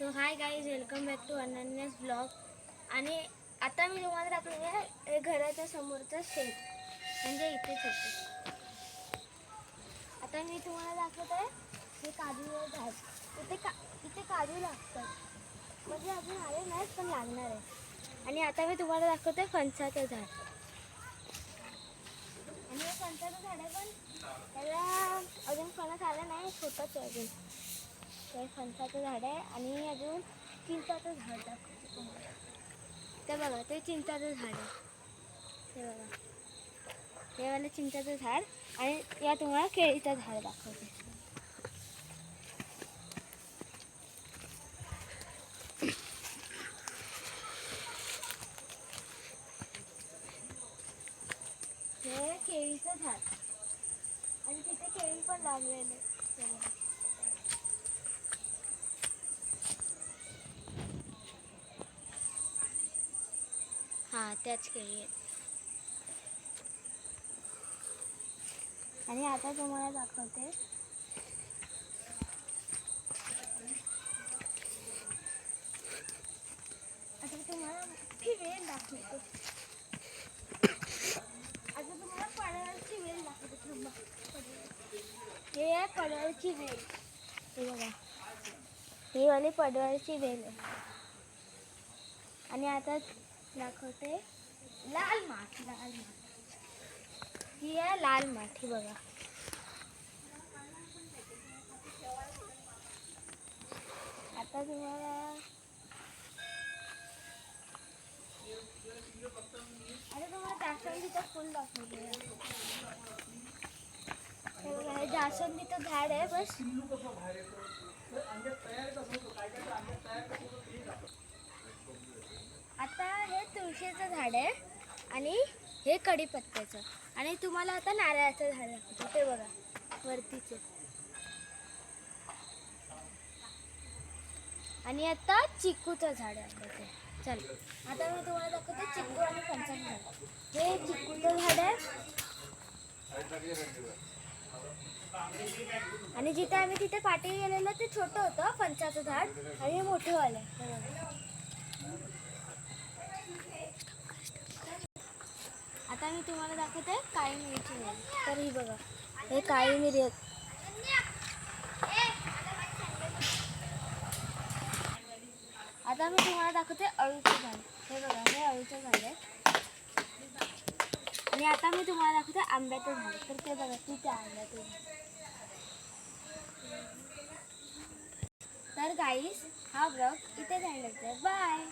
So hi guys, welcome back to Ananya's blog. आणि आता मी तुम्हाला दाखवते हे घराच्या समोरचं शेत, म्हणजे इथेच होते. आता मी तुम्हाला दाखवते हे काजू झाड. इथे काजू लागतात, म्हणजे अजून आले नाहीत पण लागणार आहे. आणि आता मी तुम्हाला दाखवते फणसाचं झाड. आणि हे फणसाचं झाड आहे, पण त्याला अजून फणस आलं नाही, छोटंच आहे अजून. ते फणसाचं झाड आहे. आणि अजून चिंचाचं झाड दाखवते तुम्हाला. ते बघा, ते चिंचाचं झाड आहे. ते बघा, ते वालं चिंचाचं झाड. आणि या तुम्हाला केळीचं झाड दाखवते. हे केळीचं झाड, आणि तिथे केळी पण लागलेले. हां, त्याच केळी आहेत. आणि आता तुम्हाला दाखवते वेल दाखवते. आता तुम्हाला पडवळची वेल दाखवते. हे आहे पडवळची वेल. हे बघा, ही वाली पडवळची वेल आहे. आणि आता दाखवते लाल माठ. ही आहे लाल माठ. ही बघा, आता तुम्हाला जास्वंदीचं फुल दाखवते. हे जास्वंदीचं झाड आहे. बस आता हे तुळशीचं झाड आहे, आणि हे कढीपत्त्याचं. आणि तुम्हाला आता नारळाचं झाड दाखवते. ते बघा, वरतीचे. आणि आता चिक्कूचं झाड दाखवते. चल, आता मी तुम्हाला दाखवते चिक्कू आणि फणसाचं झाड. हे चिक्कूचं झाड आहे. आणि जिथे आम्ही तिथे पाठी गेलेलो ते छोटं होतं फणसाचं झाड, आणि हे मोठं वालं. आता मी तुम्हाला दाखवते काळी मिरीची वेल. तर ही बघा, हे काळी मिरी आहेत. आता मी तुम्हाला दाखवते अळूचं झाड. हे बघा, हे अळूचं झाड आहे. आणि आता मी तुम्हाला दाखवते आंब्याचं झाड. तर ते बघा, तिथे आंब्याचं झाड. तर गाईस, हा ब्लॉग इथे झाला. बाय.